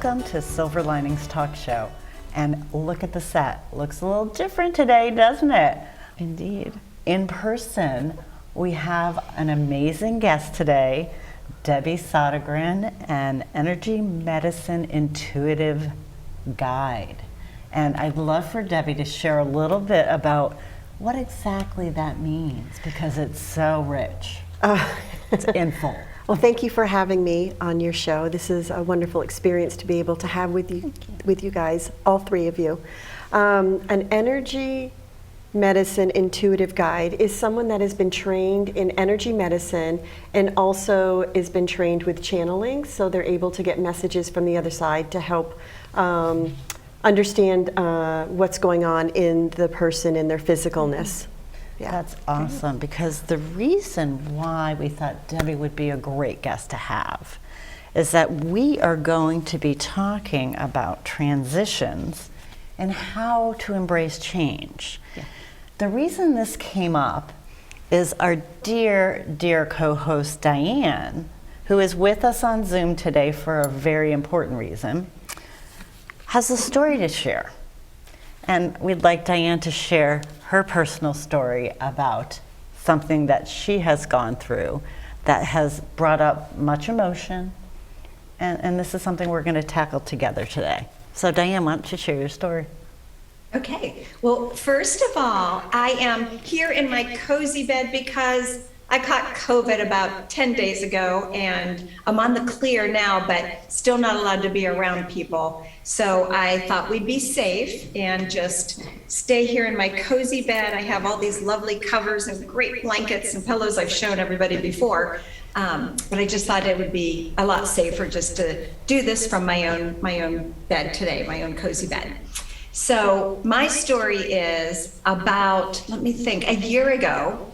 Welcome to Silver Linings Talk Show. And look at the set. Looks a little different today, doesn't it? Indeed. In person, we have an amazing guest today, Debbie Sodergren, an energy medicine intuitive guide. And I'd love for Debbie to share a little bit about what exactly that means, because it's so rich. It's in full. Well, thank you for having me on your show. This is a wonderful experience to be able to have with you guys, all three of you. An energy medicine intuitive guide is someone that has been trained in energy medicine and also has been trained with channeling, so they're able to get messages from the other side to help understand what's going on in the person in their physicalness. Yeah. That's awesome, because the reason why we thought Debbie would be a great guest to have is that we are going to be talking about transitions and how to embrace change. Yeah. The reason this came up is our dear, dear co-host Diane, who is with us on Zoom today for a very important reason, has a story to share. And we'd like Diane to share her personal story about something that she has gone through that has brought up much emotion. And this is something we're going to tackle together today. So Diane, why don't you share your story? Okay. Well, first of all, I am here in my cozy bed because I caught COVID about 10 days ago, and I'm on the clear now, but still not allowed to be around people. So I thought we'd be safe and just stay here in my cozy bed. I have all these lovely covers and great blankets and pillows I've shown everybody before. But I just thought it would be a lot safer just to do this from my own bed today, my own cozy bed. So my story is about, let me think, a year ago,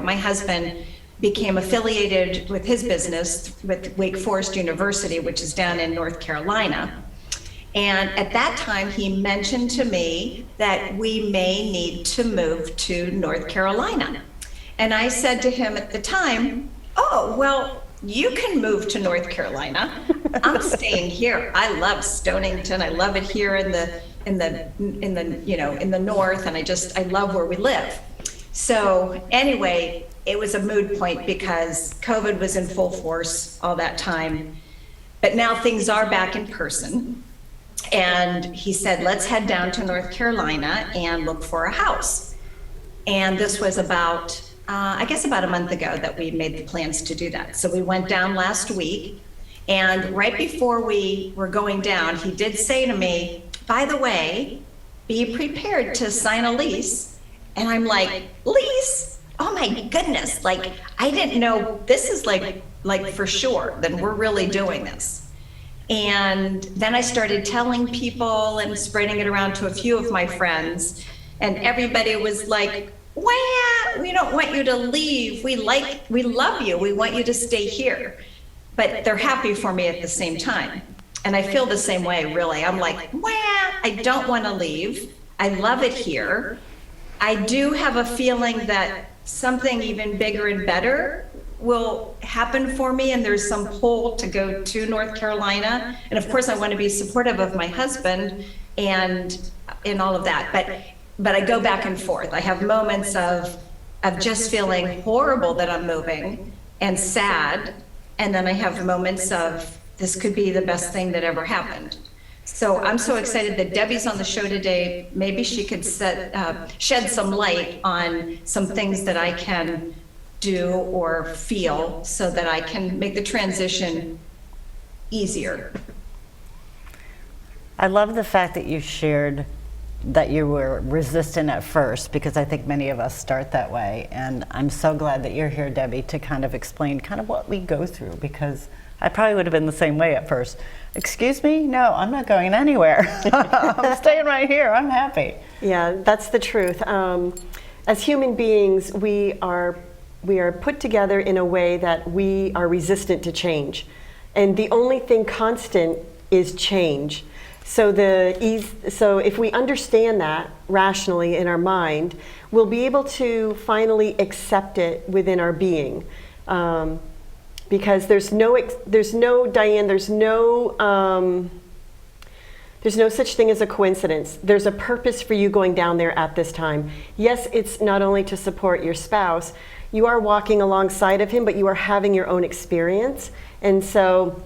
my husband became affiliated with his business with Wake Forest University, which is down in North Carolina. And at that time, he mentioned to me that we may need to move to North Carolina. And I said to him at the time, oh, well, you can move to North Carolina. I'm staying here. I love Stonington. I love it here in the north, and I love where we live. So anyway, it was a moot point because COVID was in full force all that time. But now things are back in person. And he said, let's head down to North Carolina and look for a house. And this was about a month ago that we made the plans to do that. So we went down last week, and right before we were going down, he did say to me, by the way, be prepared to sign a lease. And I'm like, lease? Oh my goodness. Like, I didn't know this is like for sure, then we're really doing this. And then I started telling people and spreading it around to a few of my friends, and everybody was like, well, we don't want you to leave. We love you. We want you to stay here. But they're happy for me at the same time. And I feel the same way, really. I'm like, well, I don't want to leave. I love it here. I do have a feeling that something even bigger and better will happen for me, and there's some pull to go to North Carolina. And of course, I want to be supportive of my husband and all of that. But I go back and forth. I have moments of just feeling horrible that I'm moving and sad. And then I have moments of this could be the best thing that ever happened. So I'm so excited that Debbie's on the show today. Maybe she could shed some light on some things that I can do or feel so that I can make the transition easier. I love the fact that you shared that you were resistant at first, because I think many of us start that way. And I'm so glad that you're here, Debbie, to kind of explain kind of what we go through, because I probably would have been the same way at first. Excuse me? No, I'm not going anywhere. I'm staying right here. I'm happy. Yeah, that's the truth. As human beings, we are put together in a way that we are resistant to change. And the only thing constant is change. So if we understand that rationally in our mind, we'll be able to finally accept it within our being. Because there's no Diane, there's no There's no such thing as a coincidence. There's a purpose for you going down there at this time. Yes, it's not only to support your spouse, you are walking alongside of him, but you are having your own experience. And so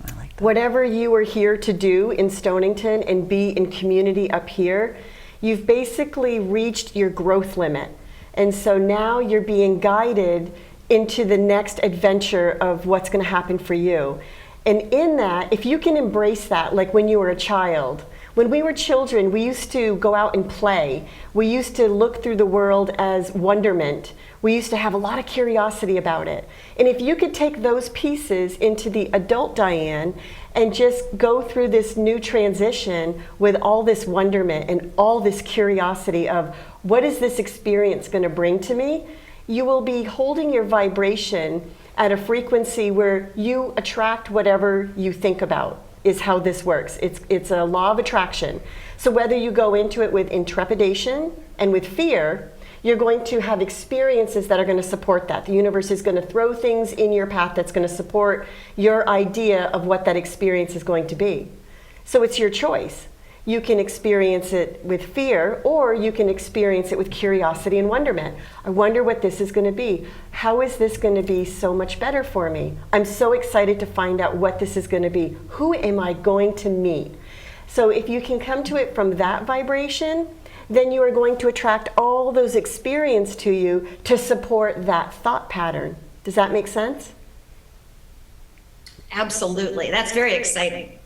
I like that. whatever you are here to do in Stonington and be in community up here, you've basically reached your growth limit. And so now you're being guided into the next adventure of what's going to happen for you. And in that, if you can embrace that, like when you were a child, when we were children, we used to go out and play. We used to look through the world as wonderment. We used to have a lot of curiosity about it. And if you could take those pieces into the adult Diane and just go through this new transition with all this wonderment and all this curiosity of what is this experience going to bring to me, you will be holding your vibration at a frequency where you attract whatever you think about, is how this works. It's a law of attraction. So whether you go into it with intrepidation and with fear, you're going to have experiences that are going to support that. The universe is going to throw things in your path that's going to support your idea of what that experience is going to be. So it's your choice. You can experience it with fear, or you can experience it with curiosity and wonderment. I wonder what this is going to be. How is this going to be so much better for me? I'm so excited to find out what this is going to be. Who am I going to meet? So if you can come to it from that vibration, then you are going to attract all those experiences to you to support that thought pattern. Does that make sense? Absolutely. That's very exciting.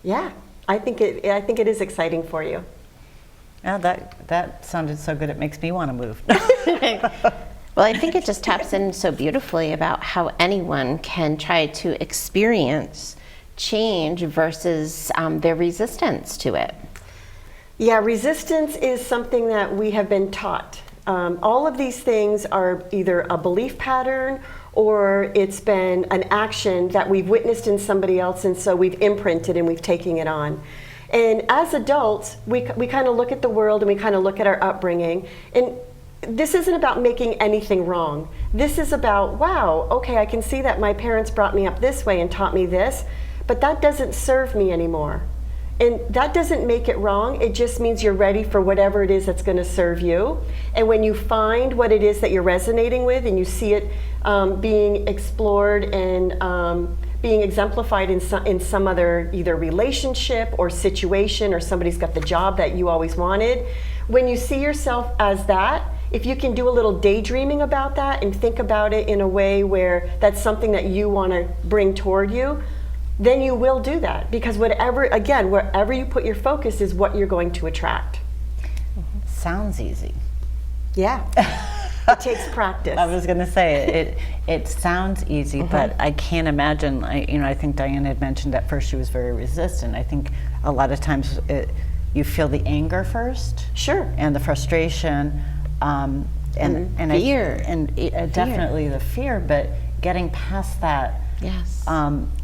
Yeah. I think it is exciting for you. Oh, that sounded so good, it makes me want to move. Well, I think it just taps in so beautifully about how anyone can try to experience change versus their resistance to it. Yeah, resistance is something that we have been taught. All of these things are either a belief pattern or it's been an action that we've witnessed in somebody else, and so we've imprinted and we've taken it on. And as adults, we kind of look at the world and we kind of look at our upbringing, and this isn't about making anything wrong. This is about, wow, okay, I can see that my parents brought me up this way and taught me this, but that doesn't serve me anymore. And that doesn't make it wrong. It just means you're ready for whatever it is that's going to serve you. And when you find what it is that you're resonating with and you see it being explored and being exemplified in some other either relationship or situation, or somebody's got the job that you always wanted, when you see yourself as that, if you can do a little daydreaming about that and think about it in a way where that's something that you want to bring toward you, then you will do that, because wherever you put your focus is what you're going to attract. Sounds easy. Yeah. It takes practice. I was going to say it sounds easy, but I can't imagine. I think Diane had mentioned at first she was very resistant. I think a lot of times you feel the anger first, Sure. and the frustration, and fear. Definitely the fear. But getting past that. Yes.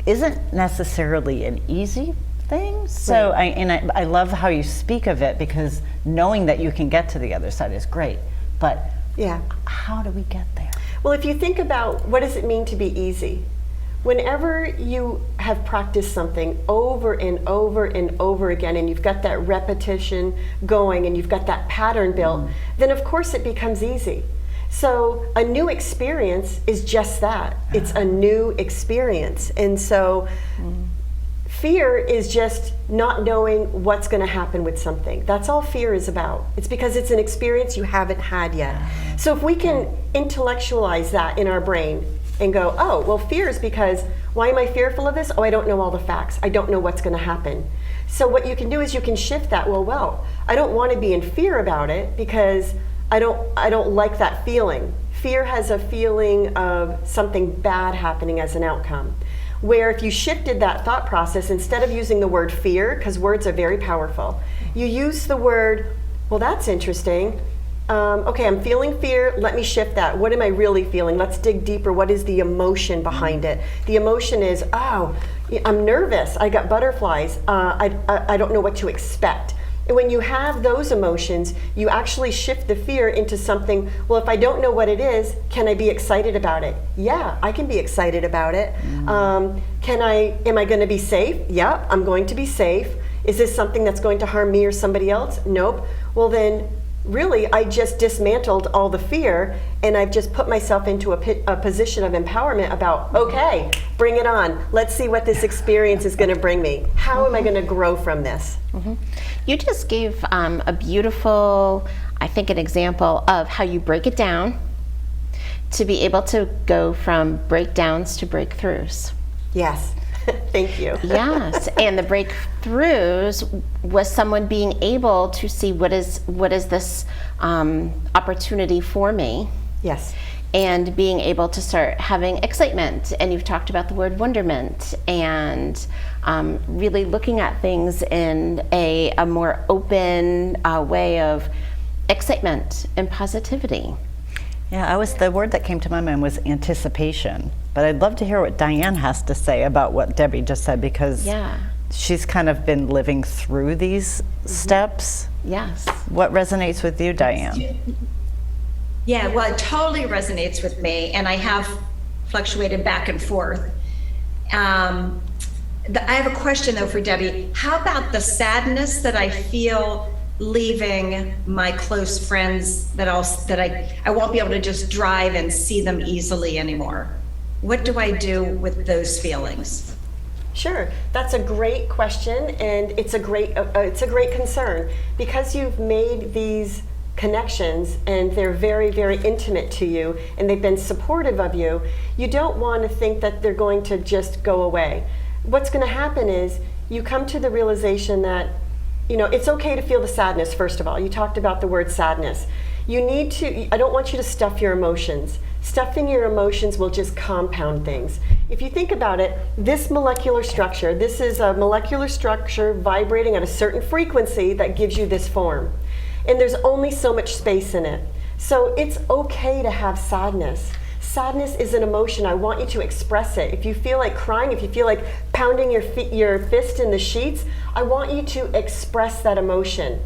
Isn't necessarily an easy thing. So Right. I love how you speak of it, because knowing that you can get to the other side is great. But Yeah. how do we get there? Well, if you think about what does it mean to be easy, whenever you have practiced something over and over and over again, and you've got that repetition going and you've got that pattern built, then of course it becomes easy. So a new experience is just that. It's a new experience. And so fear is just not knowing what's going to happen with something. That's all fear is about. It's because it's an experience you haven't had yet. So if we can intellectualize that in our brain and go, oh, well, fear is because, why am I fearful of this? Oh, I don't know all the facts. I don't know what's going to happen. So what you can do is you can shift that. Well, I don't want to be in fear about it because I don't like that feeling. Fear has a feeling of something bad happening as an outcome. Where if you shifted that thought process, instead of using the word fear, because words are very powerful, you use the word, well, that's interesting. Okay, I'm feeling fear. Let me shift that. What am I really feeling? Let's dig deeper. What is the emotion behind it? The emotion is, oh, I'm nervous. I got butterflies. I don't know what to expect. And when you have those emotions, you actually shift the fear into something, well, if I don't know what it is, can I be excited about it? Yeah, I can be excited about it. Am I going to be safe? Yeah, I'm going to be safe. Is this something that's going to harm me or somebody else? Nope. Well then, really, I just dismantled all the fear, and I've just put myself into a position of empowerment about, okay, bring it on. Let's see what this experience is going to bring me. How am I going to grow from this? You just gave a beautiful, I think, an example of how you break it down to be able to go from breakdowns to breakthroughs. Yes. Thank you. Yes, and the breakthroughs was someone being able to see what is this opportunity for me. Yes. And being able to start having excitement. And you've talked about the word wonderment, and really looking at things in a more open way of excitement and positivity. Yeah, the word that came to my mind was anticipation. But I'd love to hear what Diane has to say about what Debbie just said, because she's kind of been living through these steps. Yes. What resonates with you, Diane? Yeah, well, it totally resonates with me, and I have fluctuated back and forth. I have a question though for Debbie. How about the sadness that I feel leaving my close friends that I won't be able to just drive and see them easily anymore? What do I do with those feelings? Sure, that's a great question, and it's a great concern, because you've made these connections and they're very, very intimate to you, and they've been supportive of you. You don't want to think that they're going to just go away. What's going to happen is you come to the realization that, it's okay to feel the sadness. First of all, you talked about the word sadness. I don't want you to stuff your emotions. Stuffing your emotions will just compound things. If you think about it, this molecular structure, this is a molecular structure vibrating at a certain frequency that gives you this form. And there's only so much space in it. So it's okay to have sadness. Sadness is an emotion. I want you to express it. If you feel like crying, if you feel like pounding your fist in the sheets, I want you to express that emotion.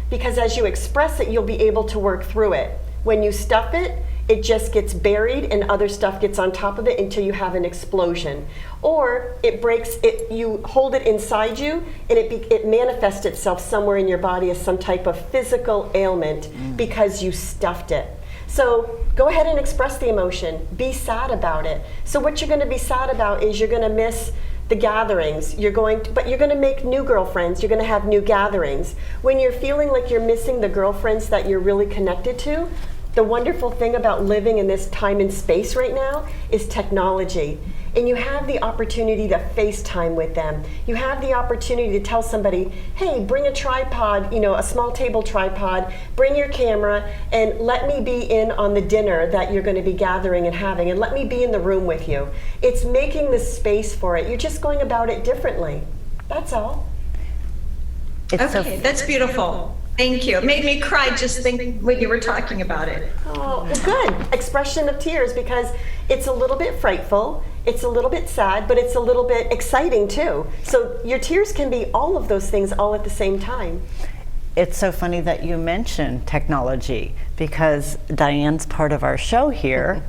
Because as you express it, you'll be able to work through it. When you stuff it, it just gets buried and other stuff gets on top of it until you have an explosion. Or it breaks, you hold it inside you, and it manifests itself somewhere in your body as some type of physical ailment because you stuffed it. So go ahead and express the emotion. Be sad about it. So what you're going to be sad about is you're going to miss the gatherings. But you're going to make new girlfriends. You're going to have new gatherings. When you're feeling like you're missing the girlfriends that you're really connected to, the wonderful thing about living in this time and space right now is technology. And you have the opportunity to FaceTime with them. You have the opportunity to tell somebody, hey, bring a tripod, a small table tripod, bring your camera, and let me be in on the dinner that you're going to be gathering and having, and let me be in the room with you. It's making the space for it. You're just going about it differently. That's all. Okay, that's beautiful. Thank you. It made me cry just thinking when you were talking about it. Oh, well, good. Expression of tears, because it's a little bit frightful, it's a little bit sad, but it's a little bit exciting too. So your tears can be all of those things all at the same time. It's so funny that you mentioned technology, because Diane's part of our show here,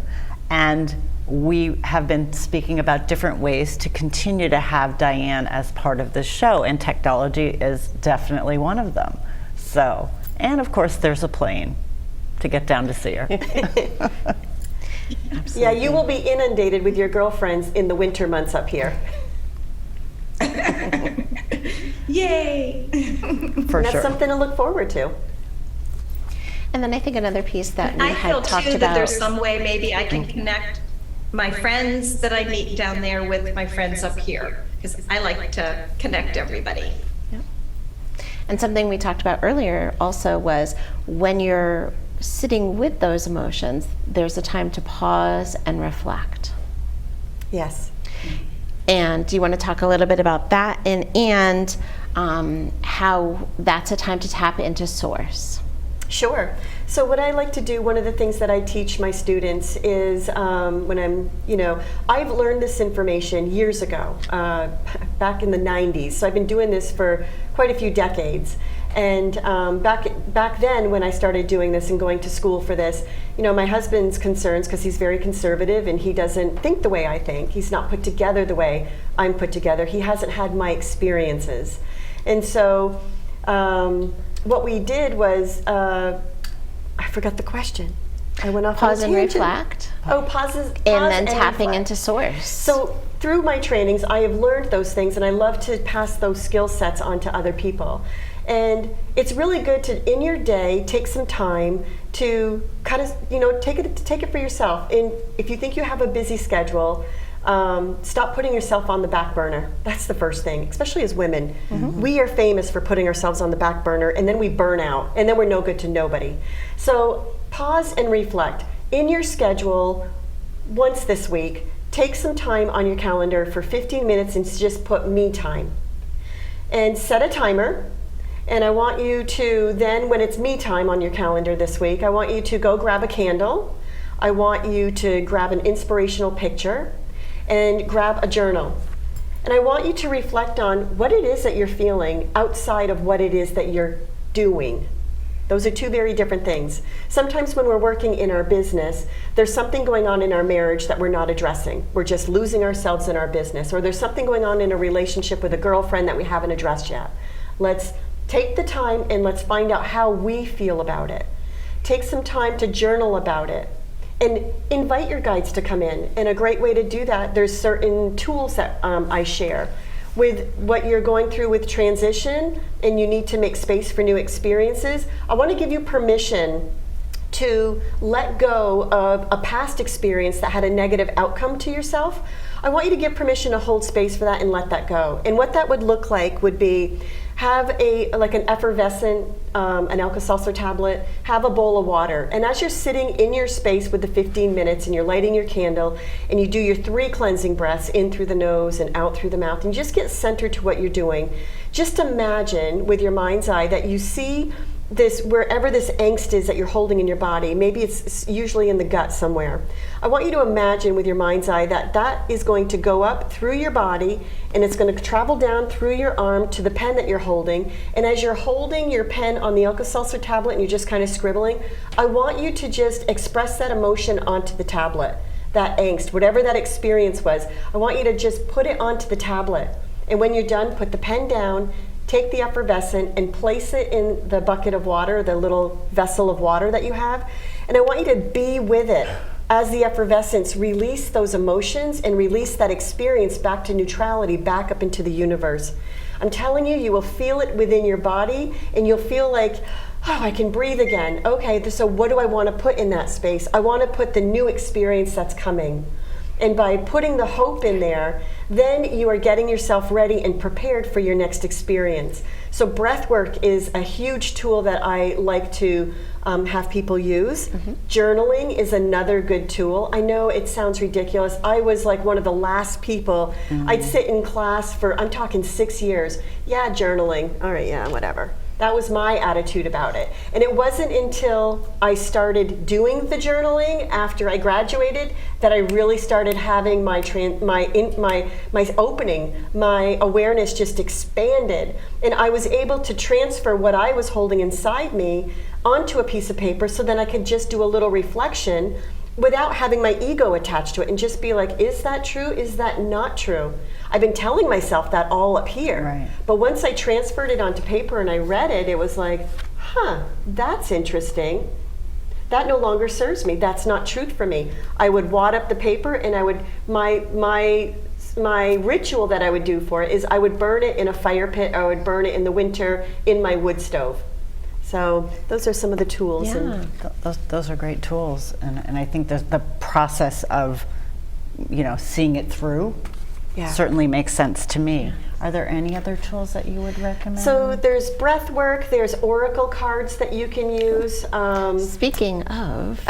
and we have been speaking about different ways to continue to have Diane as part of the show, and technology is definitely one of them. So, and of course there's a plane to get down to see her. Yeah, you will be inundated with your girlfriends in the winter months up here. Yay! For That's something to look forward to. And then I think another piece that we I had feel talked too about. that there's some way maybe I can connect my friends that I meet down there with my friends up here, because I like to connect everybody. And something we talked about earlier also was when you're sitting with those emotions, there's a time to pause and reflect. Yes. And do you want to talk a little bit about that and how that's a time to tap into source? Sure. So what I like to do, one of the things that I teach my students is when I've learned this information years ago, back in the 90s. So I've been doing this for quite a few decades. And back then when I started doing this and going to school for this, my husband's concerns, because he's very conservative and he doesn't think the way I think. He's not put together the way I'm put together. He hasn't had my experiences. And so what we did was, I forgot the question. I went off Pause on a and tangent. reflect. Oh, pause And then tapping reflect. into source. So through my trainings, I have learned those things, and I love to pass those skill sets on to other people. And it's really good to, in your day, take some time to kind of, take it for yourself. And if you think you have a busy schedule, stop putting yourself on the back burner. That's the first thing, especially as women. We are famous for putting ourselves on the back burner, and then we burn out, and then we're no good to nobody. So pause and reflect. In your schedule, once this week, take some time on your calendar for 15 minutes and just put me time. And set a timer. And I want you to then, when it's me time on your calendar this week, I want you to go grab a candle. I want you to grab an inspirational picture and grab a journal. And I want you to reflect on what it is that you're feeling outside of what it is that you're doing. Those are two very different things. Sometimes when we're working in our business, there's something going on in our marriage that we're not addressing. We're just losing ourselves in our business. Or there's something going on in a relationship with a girlfriend that we haven't addressed yet. Let's take the time and let's find out how we feel about it. Take some time to journal about it. And invite your guides to come in. And a great way to do that, there's certain tools that I share. With what you're going through with transition and you need to make space for new experiences, I want to give you permission to let go of a past experience that had a negative outcome to yourself. I want you to give permission to hold space for that and let that go. And what that would look like would be have an effervescent, an Alka-Seltzer tablet, have a bowl of water. And as you're sitting in your space with the 15 minutes and you're lighting your candle and you do your 3 cleansing breaths in through the nose and out through the mouth and just get centered to what you're doing, just imagine with your mind's eye that you see this, wherever this angst is that you're holding in your body, maybe it's usually in the gut somewhere. I want you to imagine with your mind's eye that that is going to go up through your body and it's going to travel down through your arm to the pen that you're holding. And as you're holding your pen on the Alka-Seltzer tablet and you're just kind of scribbling, I want you to just express that emotion onto the tablet, that angst, whatever that experience was. I want you to just put it onto the tablet. And when you're done, put the pen down, take the effervescent and place it in the bucket of water, the little vessel of water that you have. And I want you to be with it as the effervescence release those emotions and release that experience back to neutrality, back up into the universe. I'm telling you, you will feel it within your body and you'll feel like, oh, I can breathe again. Okay, so what do I want to put in that space? I want to put the new experience that's coming. And by putting the hope in there, then you are getting yourself ready and prepared for your next experience. So breath work is a huge tool that I like to have people use. Journaling is another good tool. I know it sounds ridiculous. I was like one of the last people. I'd sit in class for, I'm talking 6 years. Yeah, journaling. All right, yeah, whatever. That was my attitude about it. And it wasn't until I started doing the journaling after I graduated that I really started having my opening, my awareness just expanded. And I was able to transfer what I was holding inside me onto a piece of paper so then I could just do a little reflection without having my ego attached to it and just be like, is that true? Is that not true? I've been telling myself that all up here. Right. But once I transferred it onto paper and I read it, it was like, huh, that's interesting. That no longer serves me. That's not truth for me. I would wad up the paper and I would, my ritual that I would do for it is I would burn it in a fire pit, or I would burn it in the winter in my wood stove. So those are some of the tools. Yeah. And Those are great tools, and I think the process of, seeing it through certainly makes sense to me. Are there any other tools that you would recommend? So there's breath work, there's oracle cards that you can use. Speaking of,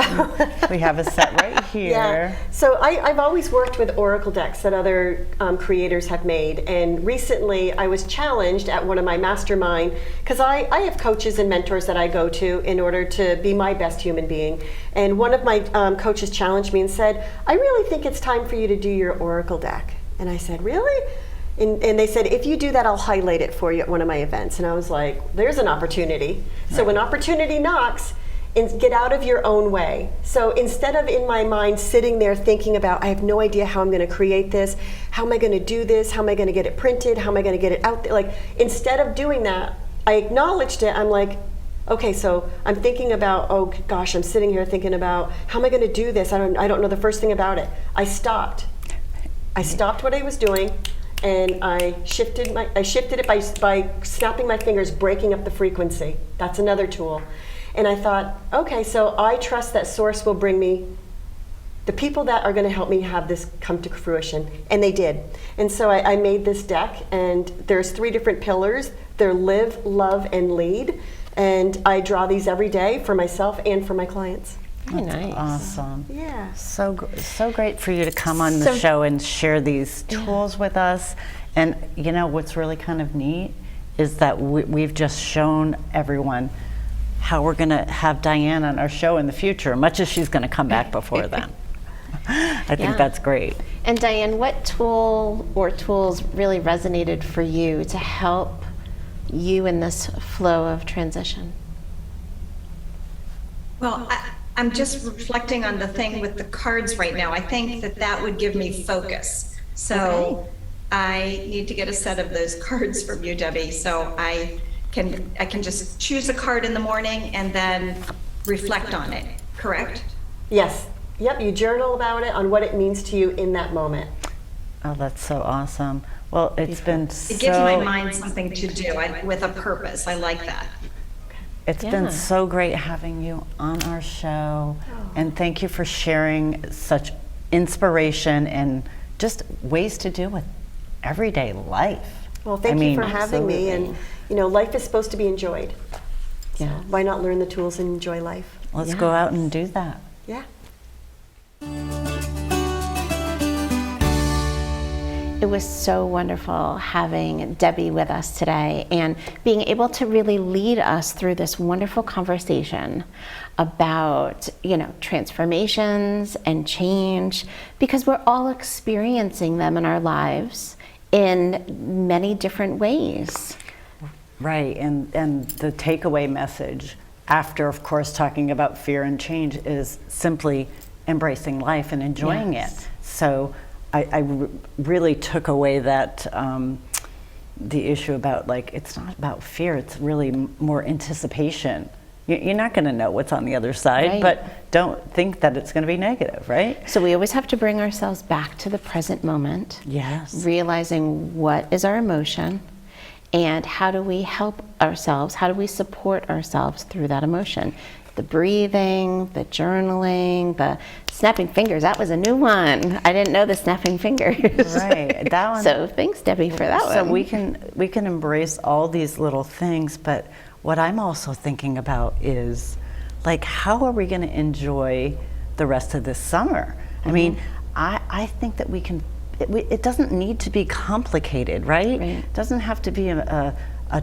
We have a set right here. Yeah. So I've always worked with oracle decks that other creators have made. And recently I was challenged at one of my mastermind, because I have coaches and mentors that I go to in order to be my best human being. And one of my coaches challenged me and said, I really think it's time for you to do your oracle deck. And I said, really? And they said, if you do that, I'll highlight it for you at one of my events. And I was like, there's an opportunity. So when opportunity knocks, and get out of your own way. So instead of in my mind sitting there thinking about, I have no idea how I'm going to create this, how am I going to do this, how am I going to get it printed, how am I going to get it out there, like instead of doing that, I acknowledged it. I'm like, okay, so I'm thinking about, oh gosh, I'm sitting here thinking about, how am I going to do this? I don't know the first thing about it. I stopped what I was doing, and I shifted it by snapping my fingers, breaking up the frequency. That's another tool. And I thought, okay, so I trust that Source will bring me the people that are going to help me have this come to fruition. And they did. And so I made this deck, and there's 3 different pillars. They're live, love, and lead. And I draw these every day for myself and for my clients. Very nice. Awesome. Yeah. So great for you to come on the show and share these tools with us. And you know what's really kind of neat is that we've just shown everyone how we're going to have Diane on our show in the future, much as she's going to come back before then. I think that's great. And Diane, what tool or tools really resonated for you to help you in this flow of transition? Well, I'm just reflecting on the thing with the cards right now. I think that would give me focus. So I need to get a set of those cards from you, Debbie, so I can just choose a card in the morning and then reflect on it, correct? Yes. Yep, you journal about it on what it means to you in that moment. Oh, that's so awesome. Well, it's been so... It gives my mind something to do with a purpose. I like that. It's been so great having you on our show. And thank you for sharing such inspiration and just ways to deal with everyday life. Well, thank you for having me. And, you know, life is supposed to be enjoyed. So why not learn the tools and enjoy life? Let's go out and do that. Yeah. It was so wonderful having Debbie with us today and being able to really lead us through this wonderful conversation about, you know, transformations and change, because we're all experiencing them in our lives in many different ways. Right, and the takeaway message after, of course, talking about fear and change is simply embracing life and enjoying it. So I really took away that the issue about, like, it's not about fear, it's really more anticipation. You're not going to know what's on the other side, but don't think that it's going to be negative, right? So we always have to bring ourselves back to the present moment. Yes. Realizing what is our emotion and how do we help ourselves, how do we support ourselves through that emotion. The breathing, the journaling, the snapping fingers. That was a new one. I didn't know the snapping fingers. Right, that one. So thanks, Debbie, for that one. So we can embrace all these little things, but what I'm also thinking about is, like, how are we going to enjoy the rest of this summer? I mean, I think that we can. It doesn't need to be complicated, right? It doesn't have to be a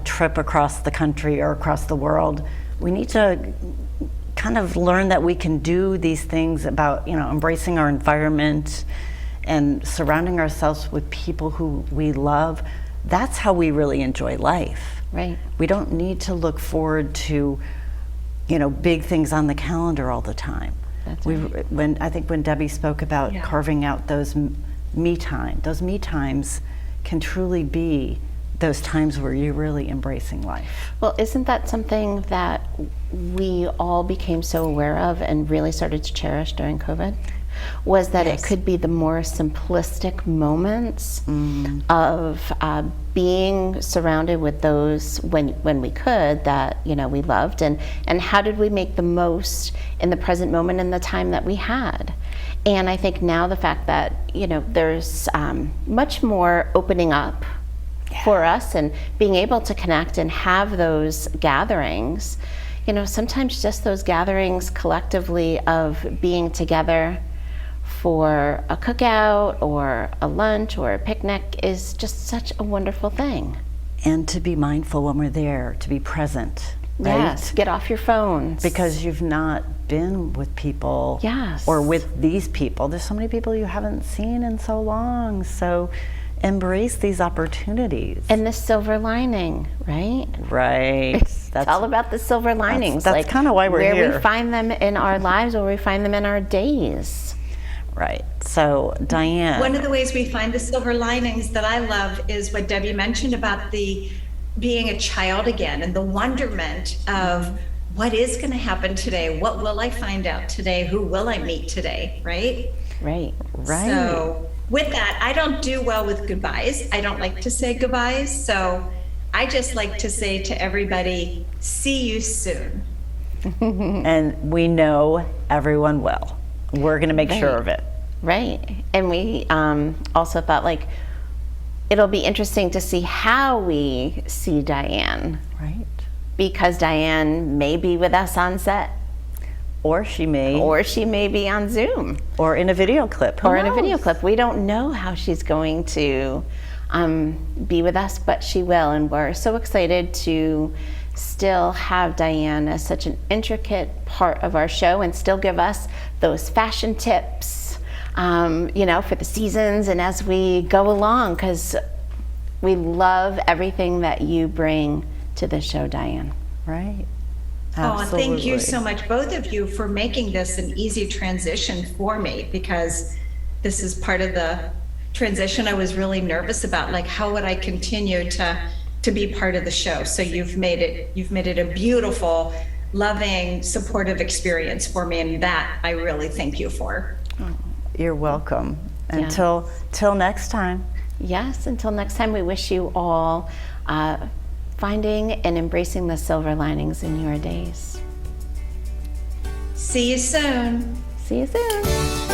trip across the country or across the world. We need to kind of learn that we can do these things about, you know, embracing our environment and surrounding ourselves with people who we love. That's how we really enjoy life. Right. We don't need to look forward to, you know, big things on the calendar all the time. That's right. When Debbie spoke about carving out those me time, those me times can truly be those times where you're really embracing life. Well, isn't that something that we all became so aware of and really started to cherish during COVID? Was that it could be the more simplistic moments of being surrounded with those when we could, that, you know, we loved, and how did we make the most in the present moment and the time that we had. And I think now the fact that, you know, there's much more opening up for us and being able to connect and have those gatherings, you know, sometimes just those gatherings collectively of being together for a cookout or a lunch or a picnic is just such a wonderful thing. And to be mindful when we're there, to be present. Right? Yes, get off your phones. Because you've not been with people or with these people. There's so many people you haven't seen in so long. So embrace these opportunities. And the silver lining, right? Right. That's It's all about the silver linings. that's kinda why we're where here. we find them in our lives or we find them in our days. right. So Diane, One of the ways we find the silver linings that I love is what Debbie mentioned about the being a child again and the wonderment of what is going to happen today. What will I find out today? Who will I meet today? Right? Right. right. So with that, I don't do well with goodbyes. I don't like to say goodbyes. So I just like to say to everybody, see you soon. And we know everyone will. We're going to make sure Right. of it. Right. And we also thought like it'll be interesting to see how we see Diane, Right. because Diane may be with us on set Or she may, or she may be on Zoom or in a video clip. Who or in a video knows? clip. We don't know how she's going to be with us, but she will. And we're so excited to still have Diane as such an intricate part of our show and still give us those fashion tips, for the seasons and as we go along, because we love everything that you bring to the show, Diane. Right. Oh, and thank you Absolutely. so much, both of you, for making this an easy transition for me, because this is part of the transition I was really nervous about. Like, how would I continue to be part of the show? So you've made it a beautiful, loving, supportive experience for me, and that I really thank you for. You're welcome. Yes. Till next time. Yes, until next time, we wish you all finding and embracing the silver linings in your days. See you soon. See you soon.